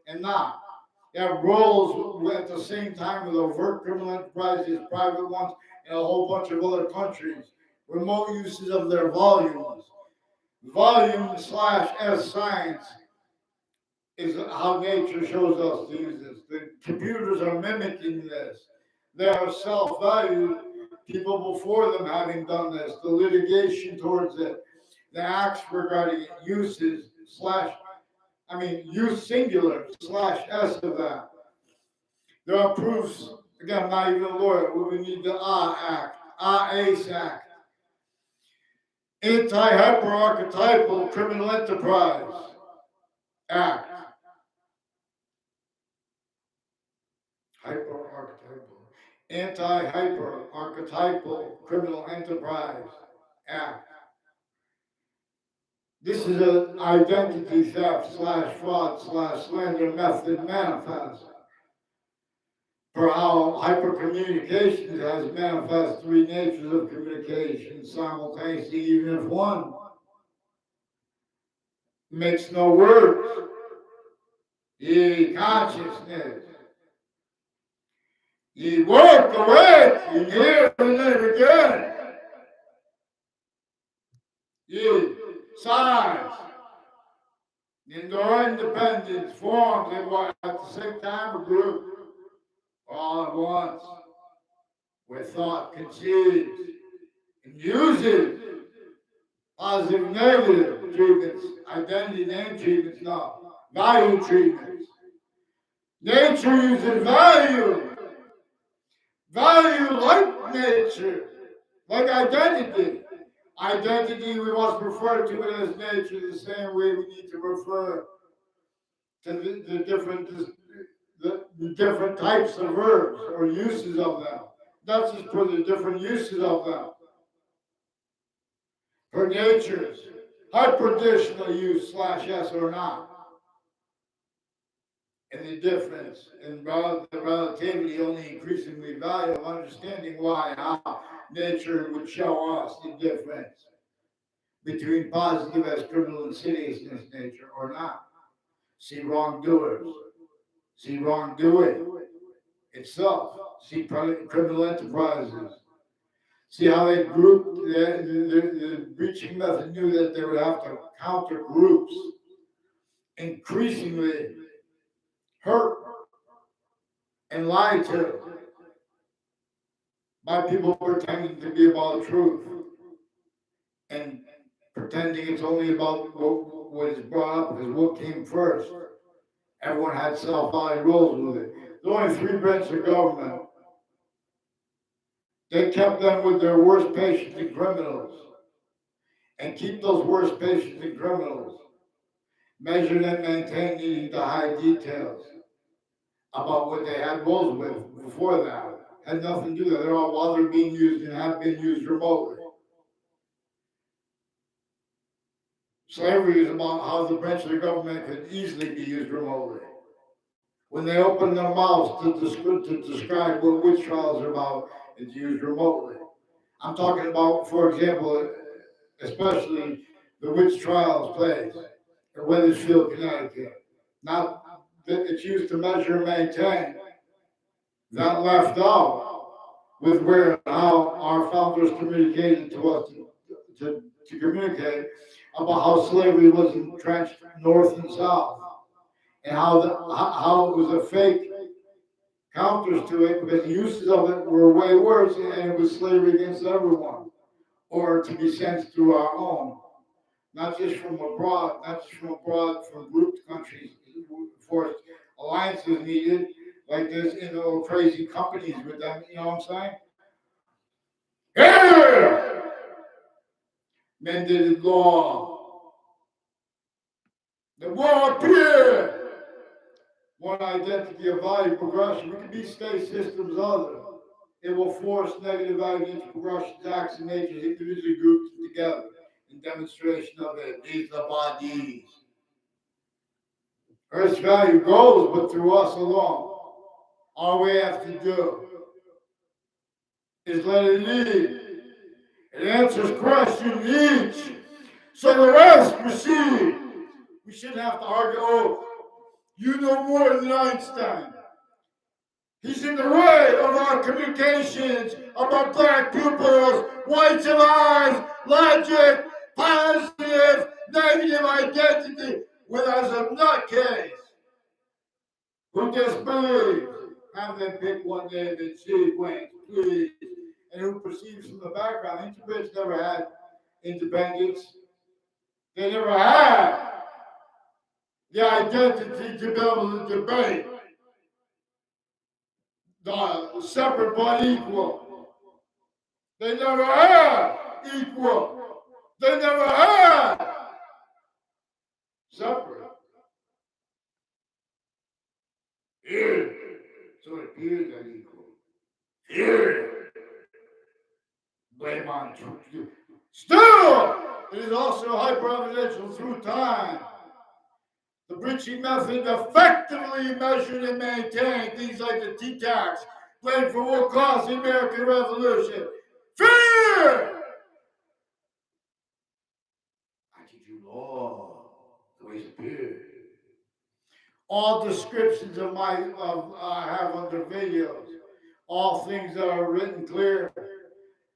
and not. They have roles at the same time with overt criminal enterprises, private ones, and a whole bunch of other countries. Remote uses of their volumes. Volume slash S science is how nature shows us to use this. The computers are mimicking this. They are self-valued people before them having done this. The litigation towards it, the acts regarding it, uses slash, use singular slash S of that. There are proofs. Again, I'm not even a lawyer. We need the Act, A.A.A. Act. Anti-hyper-archetypal criminal enterprise Act. Hyper-archetypal. Anti-hyper-archetypal criminal enterprise Act. This is an identity theft slash fraud slash slander method manifest for how hypercommunication has manifest three natures of communication simultaneously, even if one makes no words. Ye consciousness. Ye work awake, ye hear and live again. Ye size. Indoor independence forms in what at the same time a group all at once, where thought conceives and uses positive negative treatments, identity name treatments, no, value treatments. Nature uses value. Value like nature, like identity. Identity, we must refer to it as nature the same way we need to refer to the different types of verbs or uses of them. That's just for the different uses of them. For natures, hyperconditional use slash S or not. And the difference in the relativity only increasingly value of understanding why and how nature would show us the difference between positive as criminal insidiousness nature or not. See wrongdoers, see wrongdoing itself, see criminal enterprises. See how they grouped the breaching method knew that they would have to counter groups increasingly hurt and lied to by people pretending to be about truth and pretending it's only about what is brought up because what came first. Everyone had self-valued roles with it. The only three branches of government, they kept them with their worst patients and criminals, and keep those worst patients and criminals measured and maintained, needing to hide details about what they had roles with before that. Had nothing to do with it. They're all while they're being used and have been used remotely. Slavery is about how the branch of the government could easily be used remotely. When they open their mouths to describe what witch trials are about, it's used remotely. I'm talking about, for example, especially the witch trials place in Weathersfield, Connecticut. Now, it's used to measure and maintain. That left out with where and how our founders communicated to us to communicate about how slavery was entrenched north and south, and how it was a fake counters to it because the uses of it were way worse, and it was slavery against everyone, or to be sent through our own, not just from abroad, from grouped countries, forced alliances needed, like there's crazy companies with them, you know what I'm saying? Yeah! Mandated law. The war appeared. One identity of value progression. We can be state systems other. It will force negative value into progression, acts, and natures individually grouped together in demonstration of it. These are bodies. Earth's value grows, but through us alone. All we have to do is let it lead. It answers questions each, so the rest proceed. We shouldn't have to argue, oh, you know more than Einstein. He's in the way of our communications about black pupils, whites of eyes, logic, positive, negative identity, with us a nutcase who disbelieves. Have them pick one name and sequence, please. And who perceives from the background. Interbridge never had independence. They never had the identity to be able to debate. The separate but equal. They never had equal. They never had separate. Here. So it appears unequal. Here. Blame on truth. Still, it is also hyper-evidential through time. The breaching method effectively measured and maintained things like the T-tax, blamed for what caused the American Revolution. Fear! I teach you law, the way it's appeared. All descriptions of I have under videos, all things that are written clear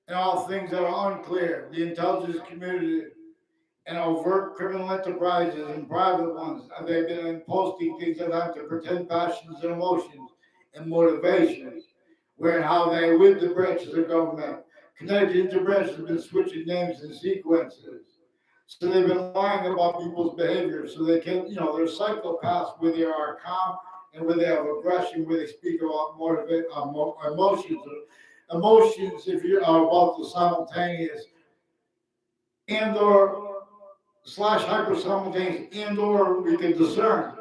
and all things that are unclear. The intelligence community and overt criminal enterprises and private ones, they've been posting things that have to pretend passions and emotions and motivations, where and how they, with the branches of government, connected to branches have been switching names and sequences. So they've been lying about people's behavior, so they can, they're psychopaths where they are calm and where they have aggression, where they speak about emotions. Emotions, if you are about the simultaneous and or slash hyper-simultaneous and or we can discern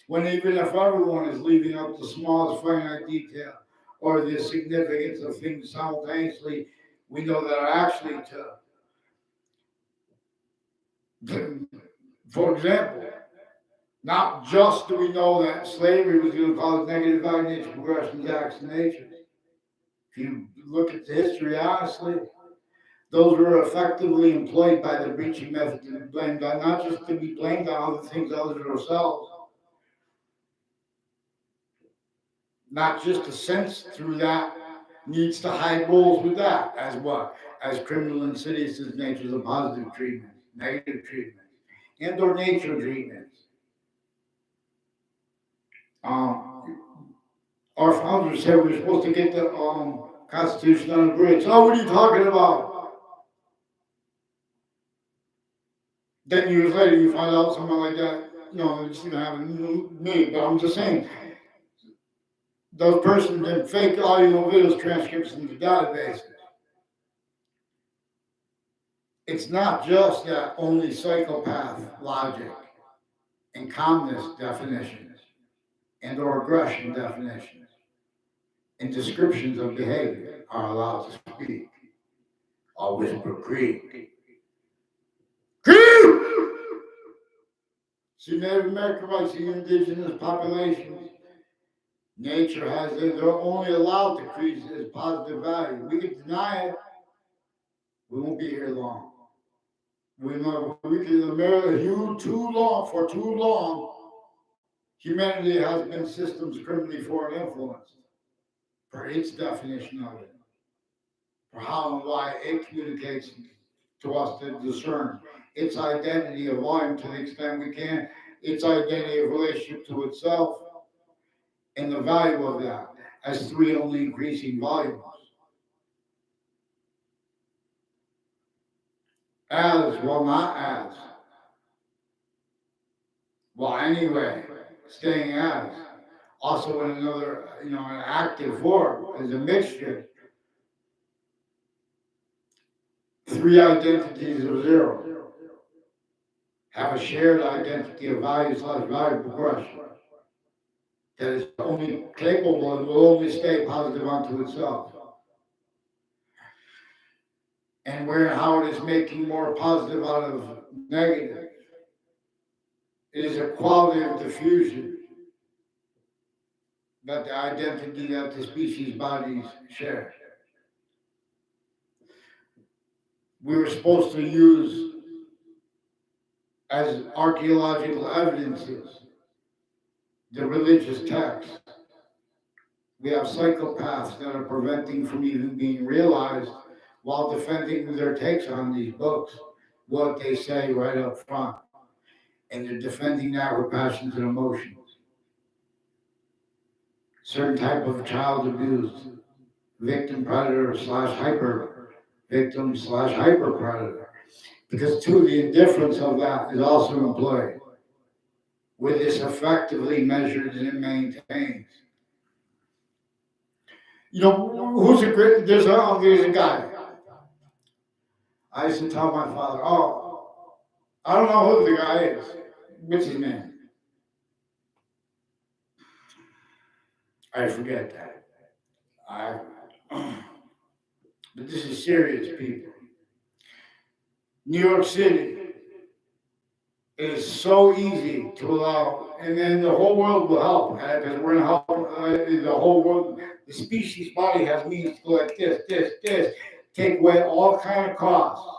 when even if everyone is leaving out the smallest finite detail or the significance of things simultaneously, we know that are actually for example, not just do we know that slavery was going to cause negative value nature progressions, acts, and natures. If you look at the history honestly, those were effectively employed by the breaching method to be blamed on, not just to be blamed on other things other than ourselves. Not just a sense through that needs to hide roles with that as what? As criminal insidious as natures of positive treatment, negative treatment, and or nature treatments. Our founders said we were supposed to get the Constitution on a bridge. Oh, what are you talking about? Then years later, you find out something like that. it's gonna happen to me, but I'm just saying, those persons that fake audio videos transcripts in the databases. It's not just that only psychopath logic and calmness definitions and or aggression definitions and descriptions of behavior are allowed to speak. Or whisper creek. Creek! See, Native American rights, the indigenous populations, nature has it, they're only allowed to create as positive value. We can deny it, we won't be here long. We know we can America for too long, humanity has been systems criminally foreign influence for its definition of it, for how and why it communicates to us to discern its identity of volume to the extent we can, its identity of relationship to itself, and the value of that as three only increasing volumes. As, well, not as. Well, anyway, staying as. Also in another, an active form is a mixture. Three identities of zero have a shared identity of value/value progression that is only capable and will only stay positive unto itself. And where how it is making more positive out of negative. It is a quality of diffusion that the identity that the species bodies share. We were supposed to use as archaeological evidences the religious texts. We have psychopaths that are preventing from even being realized while defending their takes on these books, what they say right up front. And they're defending that with passions and emotions. Certain type of child abuse, victim predator/hyper victim/hyper predator. Because too, the indifference of that is also employed, where this effectively measured and maintains. Who's a great? There's a guy. I used to tell my father, I don't know who the guy is. What's his name? I forget that. But this is serious, people. New York City is so easy to allow, and then the whole world will help, because we're going to help the whole world. The species body has means to go like this, take away all kind of costs,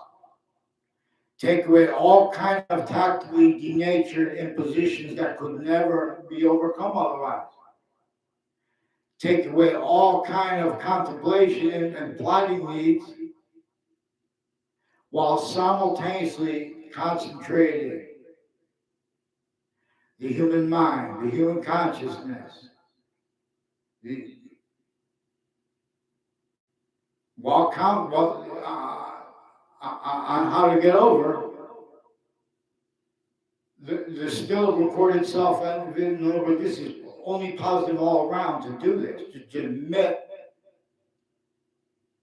take away all kind of tactically denatured impositions that could never be overcome otherwise. Take away all kind of contemplation and plotting needs, while simultaneously concentrating the human mind, the human consciousness, on how to get over the still recorded self, but this is only positive all around to do this, to admit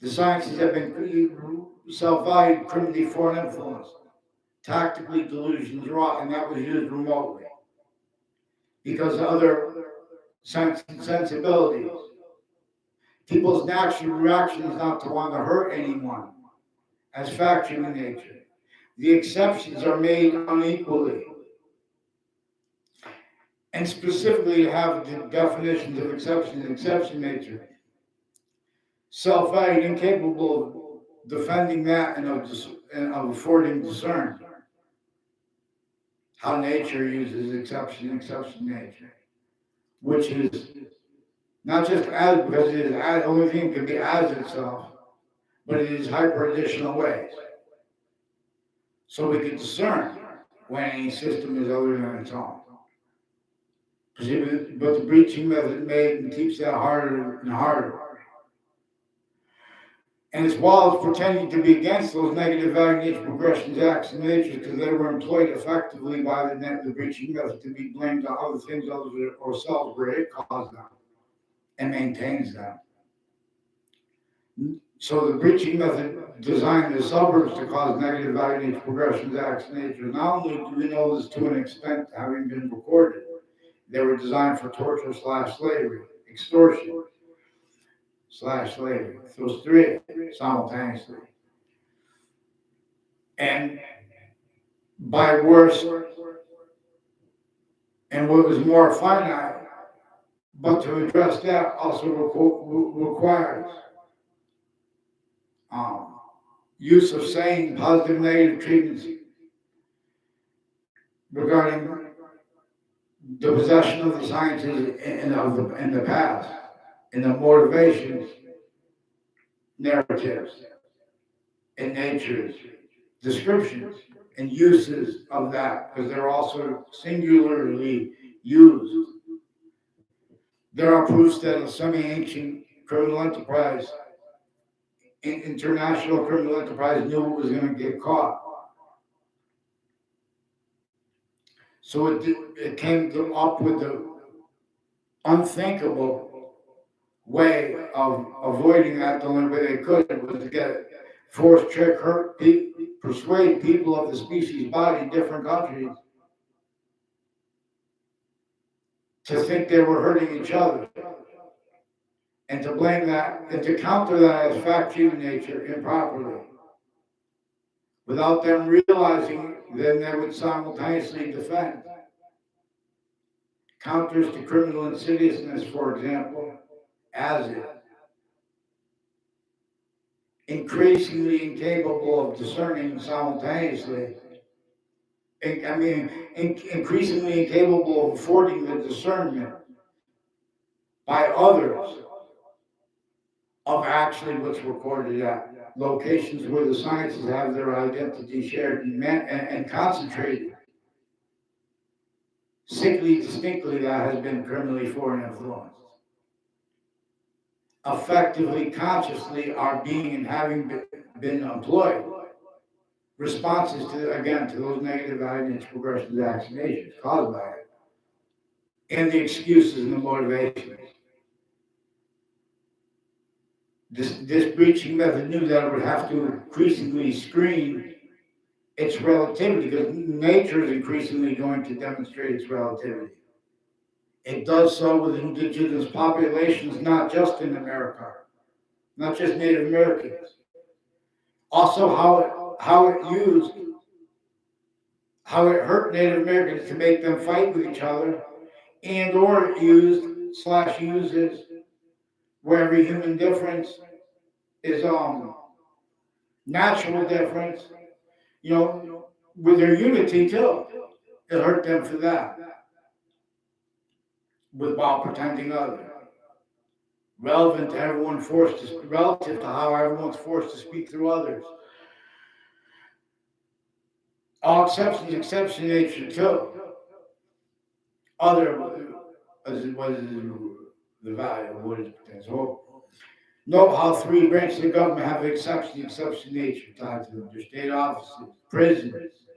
the sciences have been self-valued, criminally foreign influence, tactically delusions wrought, and that was used remotely because of other sensibilities. People's natural reaction is not to want to hurt anyone, as fact human nature. The exceptions are made unequally. And specifically to have the definitions of exception and exception nature. Self-valued, incapable of defending that and of affording discern how nature uses exception nature, which is not just as, because it is as, only thing can be as itself, but it is hyper additional ways. So we can discern when any system is other than its own. But the breaching method made and keeps that harder and harder. And as well as pretending to be against those negative value nature progressions, acts, and natures, because they were employed effectively by the breaching method to be blamed on other things other than ourselves, where it caused them and maintains them. So the breaching method designed the suburbs to cause negative value nature progressions, acts, and natures. Not only do we know this to an extent, having been recorded, they were designed for torture / slavery, extortion / slavery. Those three simultaneously. And by worse, and what was more finite, but to address that also requires use of sane, positive, negative treatments regarding the possession of the sciences in the past, in the motivations, narratives, and natures, descriptions, and uses of that, because they're also singularly used. There are proofs that a semi-ancient criminal enterprise, international criminal enterprise, knew it was going to get caught. So it came up with the unthinkable way of avoiding that the only way they could was to get force, trick, hurt, persuade people of the species body in different countries to think they were hurting each other, and to blame that and to counter that as fact human nature improperly. Without them realizing, then they would simultaneously defend. Counters to criminal insidiousness, for example, as it increasingly incapable of discerning simultaneously. Increasingly incapable of affording the discernment by others of actually what's recorded at locations where the sciences have their identity shared and concentrated. Sickly, distinctly, that has been criminally foreign influence. Effectively, consciously, are being and having been employed. Responses to those negative values, progressions, vaccinations caused by it, and the excuses and the motivations. This breaching method knew that it would have to increasingly screen its relativity, because nature is increasingly going to demonstrate its relativity. It does so with indigenous populations, not just in America, not just Native Americans. Also, how it hurt Native Americans to make them fight with each other, and or it uses where every human difference is natural difference, with their unity too. It hurt them for that, while pretending other. Relative to how everyone's forced to speak through others. All exceptions, exception nature too. Other, what is the value of what is potential. Note how three branches of government have exception nature tied to them. Their state offices, prisons,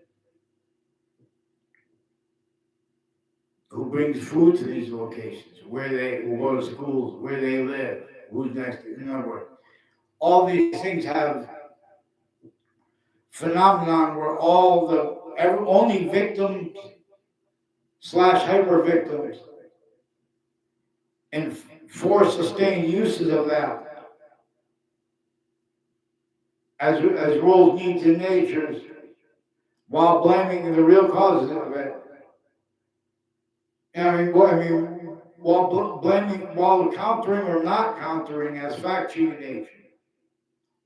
who brings food to these locations, where they will go to schools, where they live, who's next to, in other words. All these things have phenomenon where only victims / hyper victims and force sustained uses of that as roles, needs, and natures, while blaming the real causes of it. While countering or not countering as fact human nature,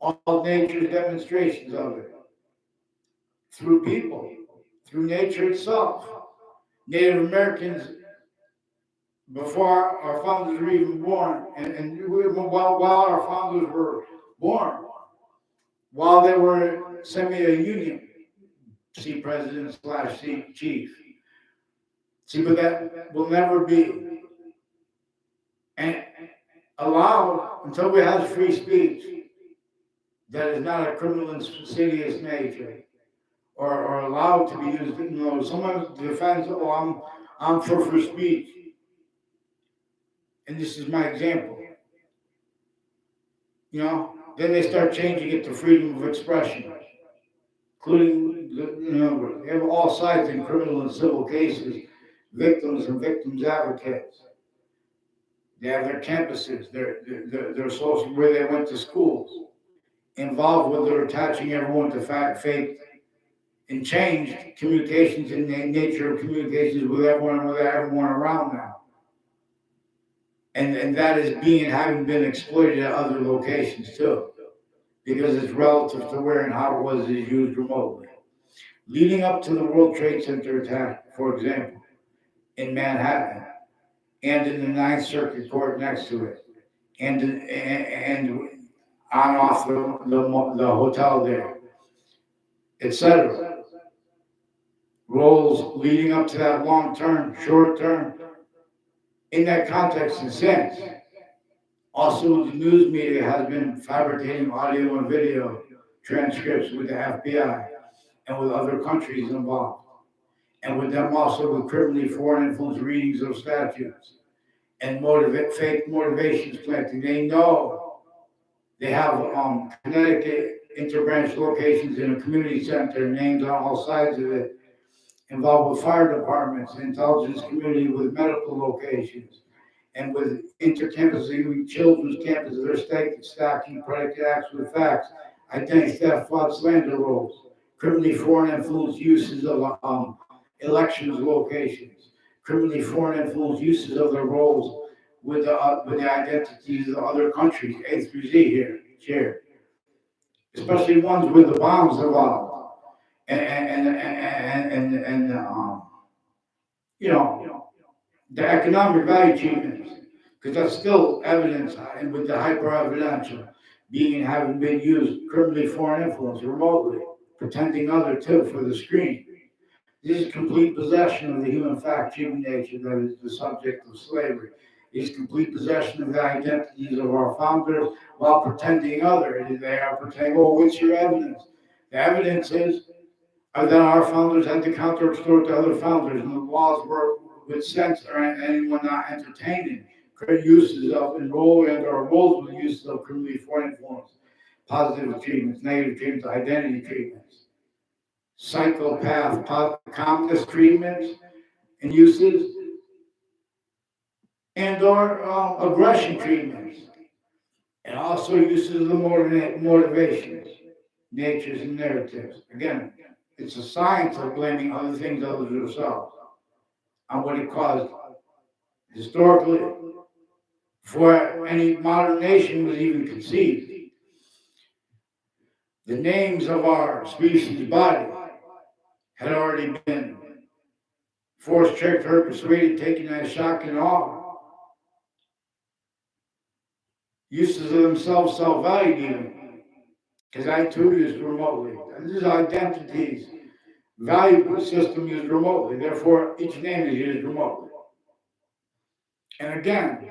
all nature's demonstrations of it through people, through nature itself. Native Americans, before our founders were even born, and while our founders were born, while they were semi-union, see president / see chief. See, but that will never be and allowed until we have free speech. that is not a criminal insidious nature or allowed to be used. Someone defends, oh, I'm for free speech, and this is my example. Then they start changing it to freedom of expression, including, they have all sides in criminal and civil cases, victims and victims advocates. They have their campuses, their social, where they went to schools, involved with their attaching everyone to faith and changed communications and the nature of communications with everyone and with everyone around them. And that is having been exploited at other locations too, because it's relative to where and how it was used remotely. Leading up to the World Trade Center attack, for example, in Manhattan, and in the Ninth Circuit Court next to it, and on off the hotel there, etc. Roles leading up to that long term, short term, in that context and sense. Also, the news media has been fabricating audio and video transcripts with the FBI and with other countries involved, and with them also with criminally foreign influence readings of statutes and fake motivations planting. They know they have Connecticut interbranch locations in a community center named on all sides of it, involved with fire departments, intelligence community with medical locations, and with intercampus, children's campuses. They're stacking predicate acts with facts, identity theft, fraud, slander roles, criminally foreign influence uses of elections locations, criminally foreign influence uses of their roles with the identities of other countries, A through Z here, especially ones with the bombs involved, and you know, the economic value achievements, because that's still evidence, and with the hyper-evidential being having been used, criminally foreign influence remotely, pretending other too for the screen. This is complete possession of the human fact, human nature that is the subject of slavery. It is complete possession of the identities of our founders while pretending other. They are pretending, oh, what's your evidence? The evidence is that our founders had to counter-extort to other founders, and the laws were with sense or anyone not entertaining uses of enroll and/or roles with uses of criminally foreign influence, positive treatments, negative treatments, identity treatments, psychopath, communist treatments and uses, and/or aggression treatments, and also uses of the motivations, natures, and narratives. Again, it's a science of blaming other things other than yourself on what it caused historically before any modern nation was even conceived. The names of our species body had already been forced, tricked, hurt, persuaded, taken as shock and awe. Uses of themselves self-valued even, because I too used remotely. And this is identities, value system used remotely. Therefore, each name is used remotely. And again,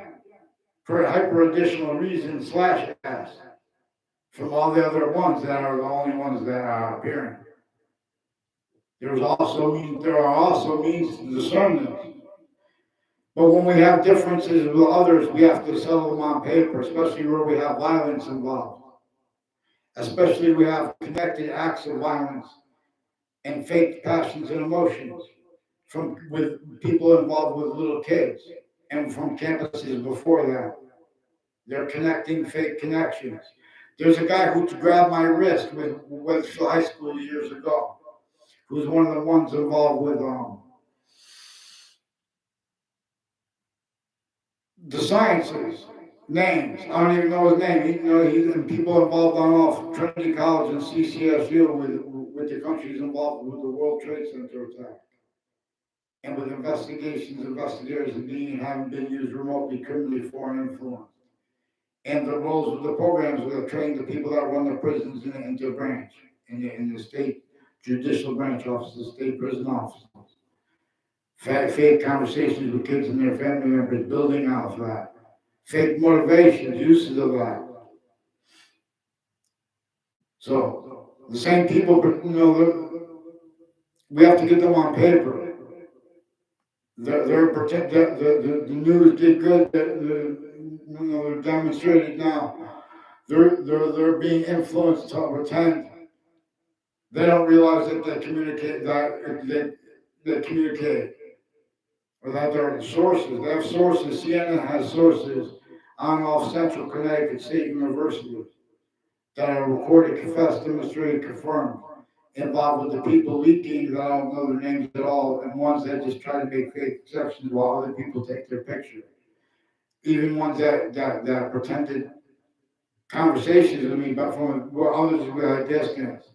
for hyper-additional reasons /s from all the other ones that are the only ones that are appearing. There are also means to discern this. But when we have differences with others, we have to settle them on paper, especially where we have violence involved. Especially we have connected acts of violence and fake passions and emotions with people involved with little kids and from campuses before that. They're connecting fake connections. There's a guy who grabbed my wrist with Webster High School years ago, who's one of the ones involved with the sciences, names. I don't even know his name. He's people involved on off Trinity College and CCSU with the countries involved with the World Trade Center attack. And with investigators and having been used remotely, criminally foreign influence. And the roles of the programs that train the people that run the prisons into a branch, in the state judicial branch offices, state prison offices. Fake conversations with kids and their family members, building off that. Fake motivations, uses of that. So the same people, we have to get them on paper. They're protect the news did good. They're demonstrated now. They're being influenced to pretend they don't realize that they communicate or that there are sources. They have sources. CNN has sources on off Central Connecticut State University that are recorded, confessed, demonstrated, confirmed, involved with the people leaking that I don't know their names at all, and ones that just try to make fake exceptions while other people take their picture. Even ones that pretended conversations with me, but from where others were at distance.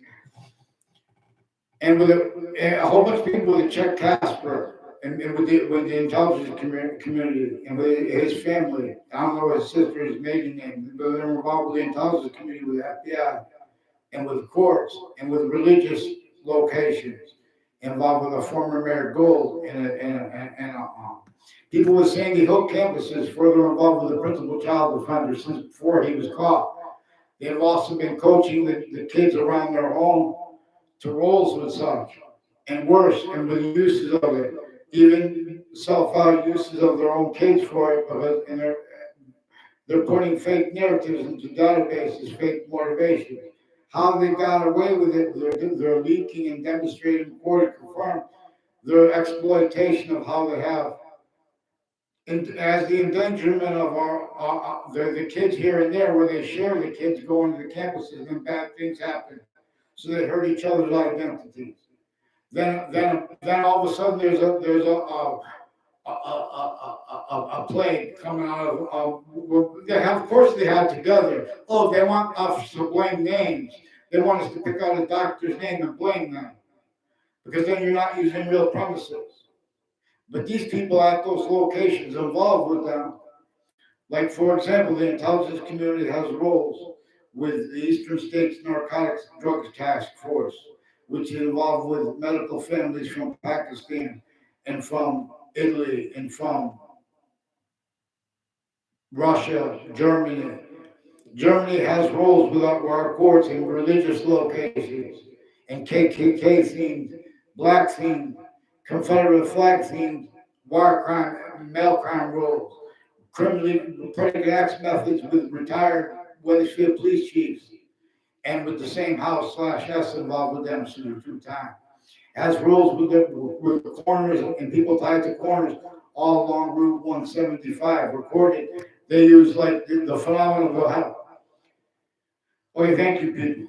And a whole bunch of people with Chuck Casper and with the intelligence community and with his family. I don't know his sister's maiden name, but they're involved with the intelligence community, with the FBI, and with courts, and with religious locations, involved with a former Mayor Gold people with Sandy Hook campuses further involved with the principal child offender since before he was caught. They have also been coaching the kids around their home to roles with such, and worse, and with uses of it, even self-out uses of their own kids for it, and they're putting fake narratives into databases, fake motivations. How they got away with it, they're leaking and demonstrating, recorded, confirmed their exploitation of how they have, and as the endangerment of the kids here and there, where they share the kids going to the campuses and bad things happen. So they hurt each other's identities. Then all of a sudden there's a plague coming out of course they had together. Oh, they want us to blame names. They want us to pick out a doctor's name and blame them because then you're not using real premises. But these people at those locations involved with them, like for example, the intelligence community has roles with the Eastern States Narcotics Drugs Task Force, which is involved with medical families from Pakistan and from Italy and from Russia, Germany. Germany has roles with our courts in religious locations and KKK themed, black themed, Confederate flag themed, war crime, mail crime roles, criminally predicate acts methods with retired Wethersfield police chiefs and with the same house/S involved with them since 2 times. Has rules with the corners and people tied to corners all along Route 175 recorded. They use like the phenomenon of okay, thank you, people.